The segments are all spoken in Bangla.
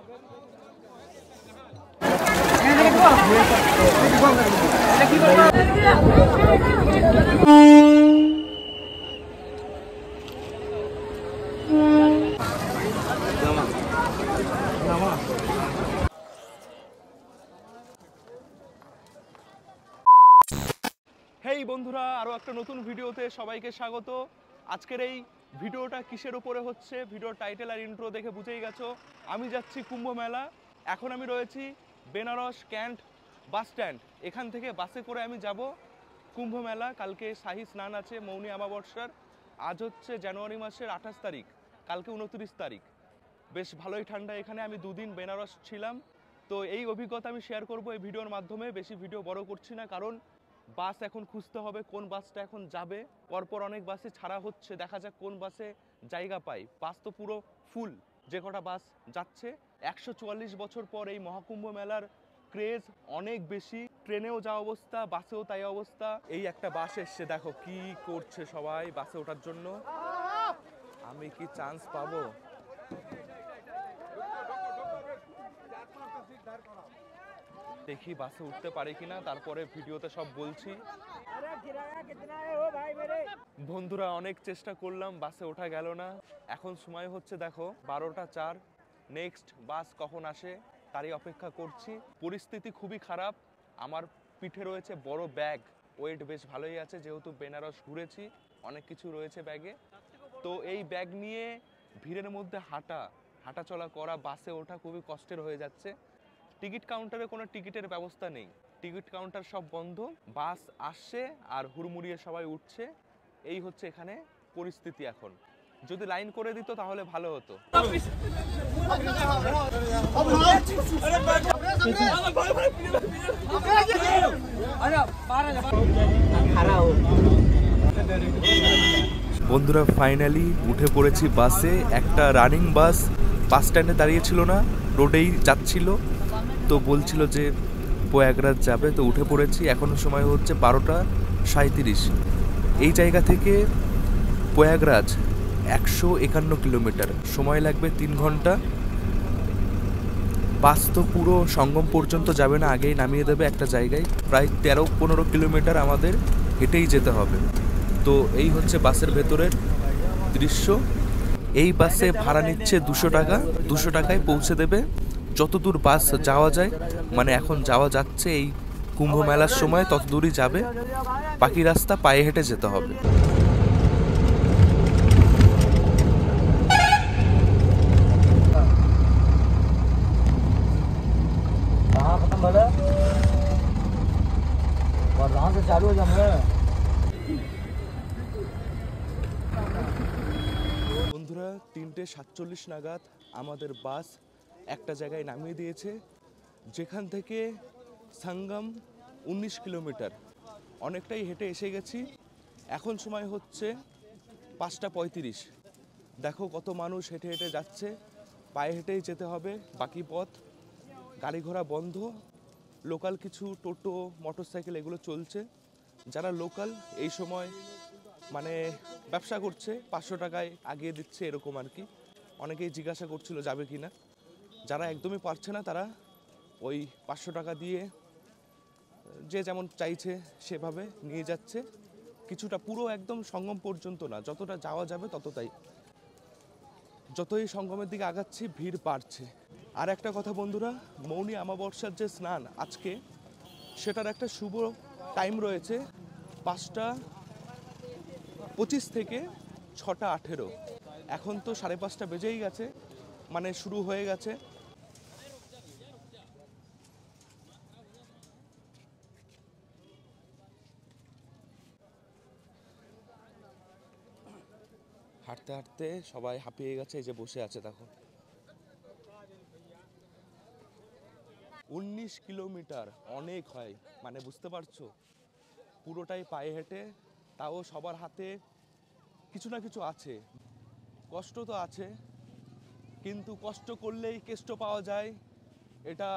হেই বন্ধুরা, আরো একটা নতুন ভিডিওতে সবাইকে স্বাগত। আজকের এই ভিডিওটা কিসের উপরে হচ্ছে, ভিডিওর টাইটেল আর ইন্ট্রো দেখে বুঝেই গেছো। আমি যাচ্ছি কুম্ভ মেলা। এখন আমি রয়েছি বেনারস ক্যান্ট বাস স্ট্যান্ড। এখান থেকে বাসে করে আমি যাব কুম্ভ মেলা। কালকে শাহী স্নান আছে, মৌনী অমাবস্যার। আজ হচ্ছে জানুয়ারি মাসের 28 তারিখ, কালকে 29 তারিখ। বেশ ভালোই ঠান্ডা এখানে। আমি দুদিন বেনারস ছিলাম, তো এই অভিজ্ঞতা আমি শেয়ার করব এই ভিডিওর মাধ্যমে। বেশি ভিডিও বড় করছি না, কারণ বাস এখন খুঁজতে হবে কোন বাসটা এখন যাবে। পরপর অনেক বাসে ছাড়া হচ্ছে, দেখা যাক কোন বাসে জায়গা পাই। বাস তো পুরো ফুল, যে কটা বাস যাচ্ছে। 144 বছর পর এই মহাকুম্ভ মেলার ক্রেজ অনেক বেশি। ট্রেনেও যা অবস্থা, বাসেও তাই অবস্থা। এই একটা বাস এসছে, দেখো কি করছে সবাই বাসে ওঠার জন্য। আমি কি চান্স পাবো? দেখি বাসে উঠতে পারি কিনা, তারপরে ভিডিওতে সব বলছি। বন্ধুরা, অনেক চেষ্টা করলাম, বাসে ওঠা গেল না। এখন সময় হচ্ছে দেখো 12টা 4। নেক্সট বাস কখন আসে তারই অপেক্ষা করছি। পরিস্থিতি খুবই খারাপ। আমার পিঠে রয়েছে বড় ব্যাগ, ওয়েট বেশ ভালোই আছে, যেহেতু বেনারস ঘুরেছি, অনেক কিছু রয়েছে ব্যাগে। তো এই ব্যাগ নিয়ে ভিড়ের মধ্যে হাঁটা চলা করা, বাসে ওঠা খুবই কষ্টের হয়ে যাচ্ছে। টিকিট কাউন্টারে কোনো টিকিটের ব্যবস্থা নেই, টিকিট কাউন্টার সব বন্ধ। বাস আসছে আর হুড়মুড়িয়ে সবাই উঠছে। এই হচ্ছে এখানে পরিস্থিতি এখন। যদি লাইন করে দিত তাহলে ভালো হতো। বন্ধুরা, ফাইনালি উঠে পড়েছি বাসে। একটা রানিং বাস বাস স্ট্যান্ডে দাঁড়িয়ে ছিল না, রোডেই যাচ্ছিল। তো বলছিল যে প্রয়াগরাজ যাবে, তো উঠে পড়েছি। এখনো সময় হচ্ছে 12টা 37। এই জায়গা থেকে প্রয়াগরাজ 151 কিলোমিটার, সময় লাগবে 3 ঘন্টা। বাস তো পুরো সঙ্গম পর্যন্ত যাবে না, আগেই নামিয়ে দেবে একটা জায়গায়। প্রায় 13-15 কিলোমিটার আমাদের হেঁটেই যেতে হবে। তো এই হচ্ছে বাসের ভেতরের দৃশ্য। এই বাসে ভাড়া নিচ্ছে 200 টাকা। 200 টাকায় পৌঁছে দেবে যত দূর বাস যাওয়া যায়। মানে এখন যাওয়া যাচ্ছে, এই কুম্ভ মেলার সময় তত দূরই যাবে, বাকি রাস্তা পায়ে হেঁটে যেতে হবে। বন্ধুরা, 3:47 নাগাদ আমাদের বাস একটা জায়গায় নামিয়ে দিয়েছে, যেখান থেকে সঙ্গম 19 কিলোমিটার। অনেকটাই হেঁটে এসে গেছি। এখন সময় হচ্ছে 5:35। দেখো কত মানুষ হেঁটে হেঁটে যাচ্ছে, পায়ে হেঁটেই যেতে হবে বাকি পথ। গাড়ি ঘোড়া বন্ধ, লোকাল কিছু টোটো মোটরসাইকেল এগুলো চলছে। যারা লোকাল এই সময় মানে ব্যবসা করছে, 500 টাকায় আগিয়ে দিচ্ছে এরকম আর কি। অনেকেই জিজ্ঞাসা করছিল যাবে কি না। যারা একদমই পারছে না তারা ওই 500 টাকা দিয়ে যে যেমন চাইছে সেভাবে নিয়ে যাচ্ছে। কিছুটা, পুরো একদম সঙ্গম পর্যন্ত না, যতটা যাওয়া যাবে ততটাই। যতই সঙ্গমের দিকে আগাচ্ছি ভিড় বাড়ছে। আর একটা কথা বন্ধুরা, মৌনী অমাবস্যার যে স্নান আজকে, সেটার একটা শুভ টাইম রয়েছে 5:25 থেকে 6:18। এখন তো 5:30 বেজেই গেছে, মানে শুরু হয়ে গেছে। হাঁটতে হাঁটতে সবাই হাঁপিয়ে গেছে, এই যে বসে আছে দেখো। 19 কিলোমিটার অনেক হয়, মানে বুঝতে পারছো, পুরোটাই পায়ে হেঁটে। তাও সবার হাতে কিছু না কিছু আছে। কষ্ট তো আছে, কিন্তু কষ্ট করলেই কেষ্ট পাওয়া যায়, এটা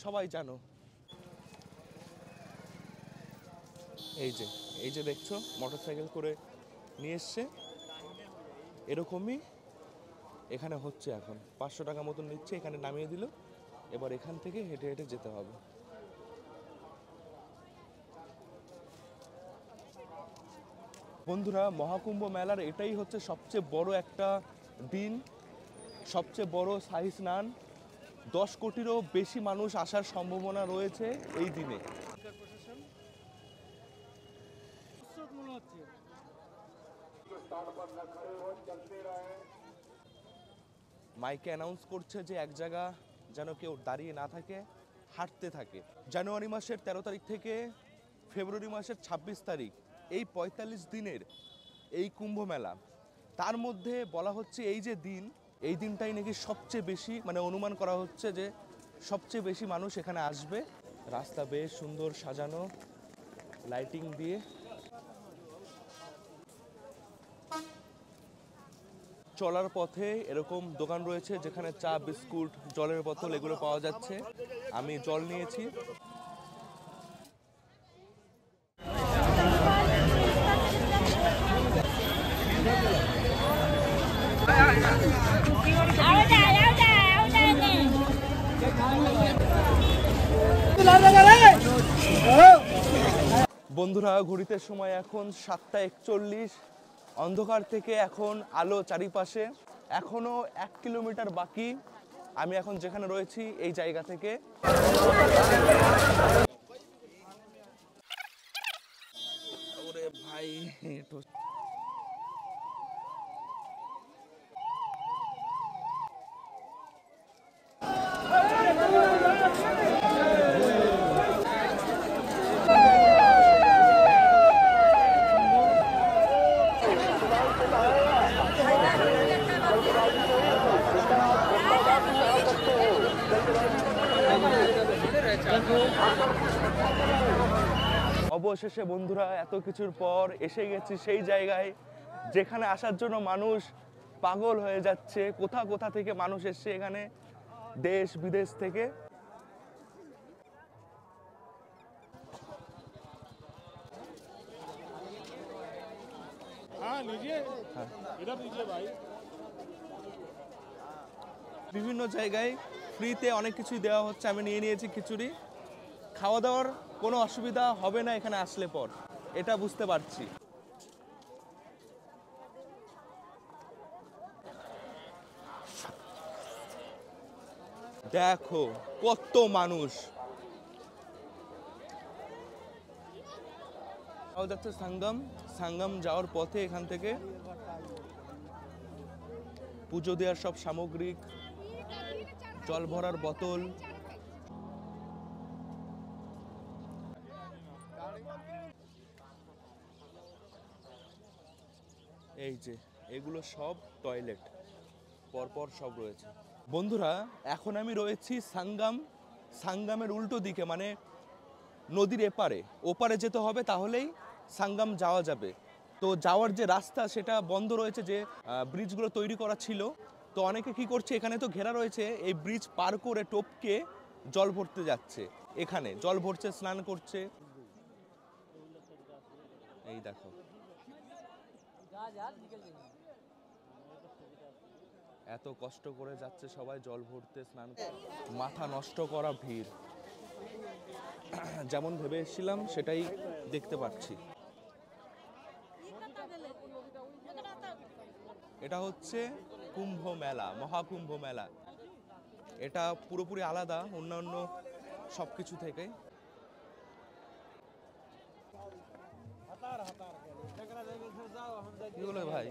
সবাই জানো। এই যে দেখছো মোটরসাইকেল করে নিয়ে এসছে, এরকমই এখানে হচ্ছে এখন 500 টাকা মতন নিচ্ছে, এখানে নামিয়ে দিল। এবার এখান থেকে হেঁটে হেঁটে যেতে হবে। বন্ধুরা, মহাকুম্ভ মেলার এটাই হচ্ছে সবচেয়ে বড় একটা দিন, সবচেয়ে বড় শাহী স্নান। 10 কোটিরও বেশি মানুষ আসার সম্ভাবনা রয়েছে এই দিনে। মাইকে অ্যানাউন্স করছে যে এক জায়গা যেন কেউ দাঁড়িয়ে না থাকে, হাঁটতে থাকে। জানুয়ারি মাসের 13 তারিখ থেকে ফেব্রুয়ারি মাসের 26 তারিখ, এই 45 দিনের এই কুম্ভ মেলা, তার মধ্যে বলা হচ্ছে এই যে দিন, এই দিনটাই নাকি সবচেয়ে বেশি, মানে অনুমান করা হচ্ছে যে সবচেয়ে বেশি মানুষ এখানে আসবে। রাস্তা বেশ সুন্দর সাজানো লাইটিং দিয়ে। চলার পথে এরকম দোকান রয়েছে যেখানে চা, বিস্কুট, জলের বোতল এগুলো পাওয়া যাচ্ছে। আমি জল নিয়েছি। বন্ধুরা, ঘড়িতে সময় এখন 7:41। অন্ধকার থেকে এখন আলো চারিপাশে। এখনো 1 কিলোমিটার বাকি আমি এখন যেখানে রয়েছি এই জায়গা থেকে। ওরে ভাই, অবশেষে বন্ধুরা, এত কিছুর পর এসে গেছি সেই জায়গায় যেখানে আসার জন্য মানুষ পাগল হয়ে যাচ্ছে। কোথা কোথা থেকে মানুষ এসছে এখানে, দেশ বিদেশ থেকে। বিভিন্ন জায়গায় ফ্রিতে অনেক কিছুই দেওয়া হচ্ছে। আমি নিয়ে নিয়েছি খিচুড়ি। খাওয়া দাওয়ার কোনো অসুবিধা হবে না এখানে আসলে পর, এটা বুঝতে পারছি। দেখো কত মানুষ। যাচ্ছে সঙ্গম। সঙ্গম যাওয়ার পথে এখান থেকে পুজো দেওয়ার সব সামগ্রিক, জল ভরার বোতল, এই যে এগুলো সব টয়লেট পরপর সব রয়েছে। বন্ধুরা, এখন আমি রয়েছি সঙ্গম। সঙ্গমের উল্টো দিকে, মানে নদীর এপারে। ওপারে যেতে হবে, তাহলেই সঙ্গম যাওয়া যাবে। তো যাওয়ার যে রাস্তা সেটা বন্ধ রয়েছে, যে ব্রিজগুলো তৈরি করা ছিল। তো অনেকে কি করছে, এখানে তো ঘেরা রয়েছে, এই ব্রিজ পার করে টপকে জল ভরতে যাচ্ছে। এখানে জল ভরছে, স্নান করছে। এই দেখো, এত কষ্ট করে যাচ্ছে সবাই জল ভরতে, স্নান করতে। মাথা নষ্ট করা ভিড়। যেমন ভেবে এসেছিলাম সেটাই দেখতে পাচ্ছি। এটা হচ্ছে কুম্ভ মেলা, মহাকুম্ভ মেলা। এটা পুরোপুরি আলাদা অন্যান্য সবকিছু থেকে। কি বলে ভাই?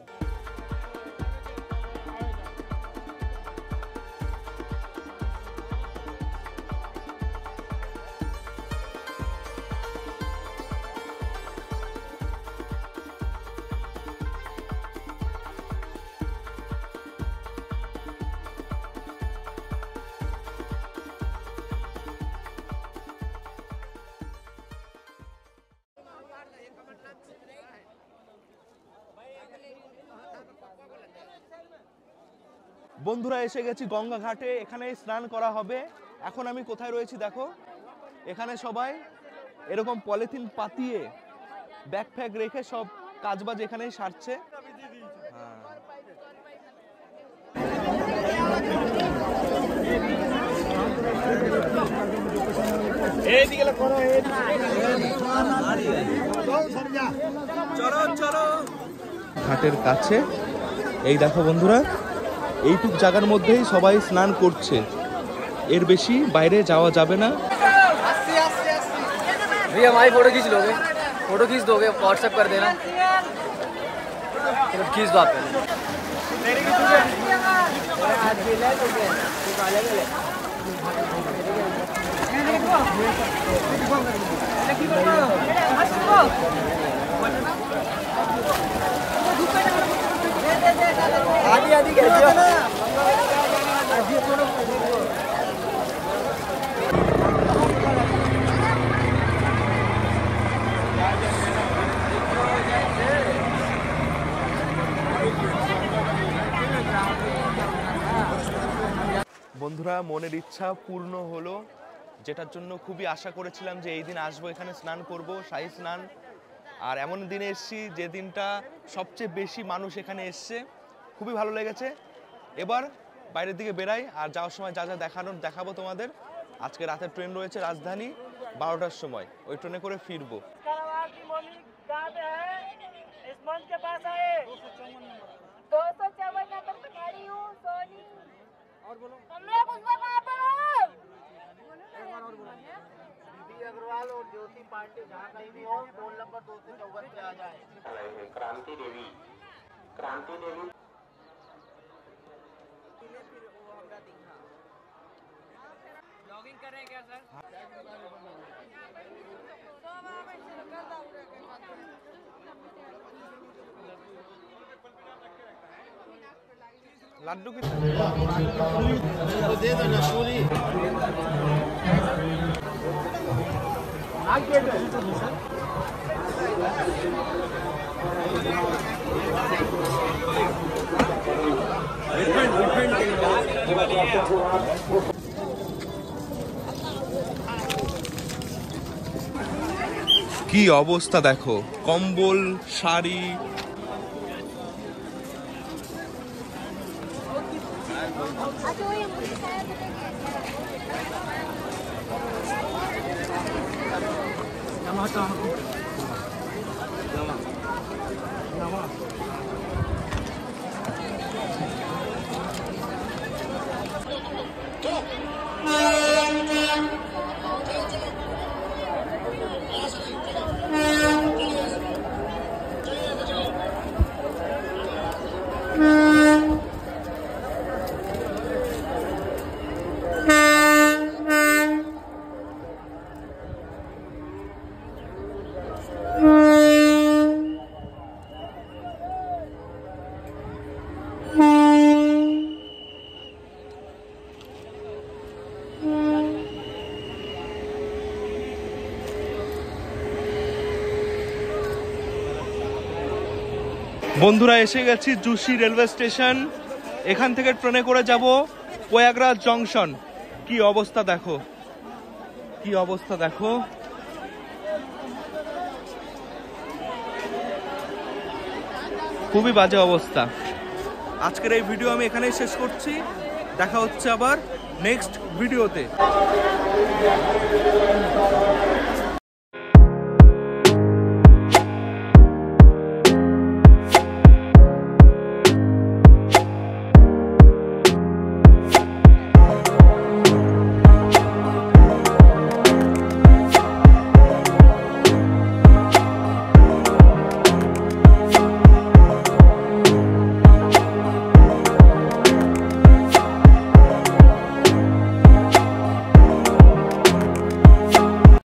বন্ধুরা, এসে গেছি গঙ্গা ঘাটে। এখানে স্নান করা হবে। এখন আমি কোথায় রয়েছি দেখো, এখানে সবাই এরকম পলিথিন পাতিয়ে ব্যাগ ফ্যাগ রেখে সব কাজবাজ এখানেই সারছে। হ্যাঁ, ঘাটের কাছে এই দেখো বন্ধুরা, এইটুক জায়গার মধ্যেই সবাই স্নান করছে, এর বেশি বাইরে যাওয়া যাবে না। भैया हमारी फोटो खींच लोगे? फोटो खींच दोगे? व्हाट्सएप कर देना। चलो खींच दो आप आधी आधी বন্ধুরা, মনের ইচ্ছা পূর্ণ হলো, যেটার জন্য খুবই আশা করেছিলাম যে এই দিন আসবো, এখানে স্নান করব, শাহী স্নান। আর এমন দিনে এসেছি যে দিনটা সবচেয়ে বেশি মানুষ এখানে এসছে, খুবই ভালো লেগেছে। এবার বাইরের দিকে বেরাই, আর যাওয়ার সময় যা যা দেখাবো তোমাদের। আজকে রাতের ট্রেন রয়েছে রাজধানী 12টার সময়, ওই ট্রেনে করে ফিরবো। और बोलो हम लोग उस पर कहां पर हो? एक बार और बोलो। बीबी अग्रवाल और ज्योति पांडे जहां कहीं भी हो, फोन नंबर 2 से 54 पे आ जाए। क्रांति देवी लॉगिंग कर रहे हैं क्या सर? লাড্ডু কি दे दो ना पूरी। কি অবস্থা দেখো, কম্বল, শাড়ি, বন্ধুরা এসে গেছি জুশি রেলওয়ে স্টেশন। এখান থেকে ট্রেনে করে যাব প্রয়াগরাজ জংশন। কি অবস্থা দেখো, কি অবস্থা দেখো। খুবই বাজে অবস্থা। আজকের এই ভিডিও আমি এখানেই শেষ করছি, দেখা হচ্ছে আবার নেক্সট ভিডিওতে।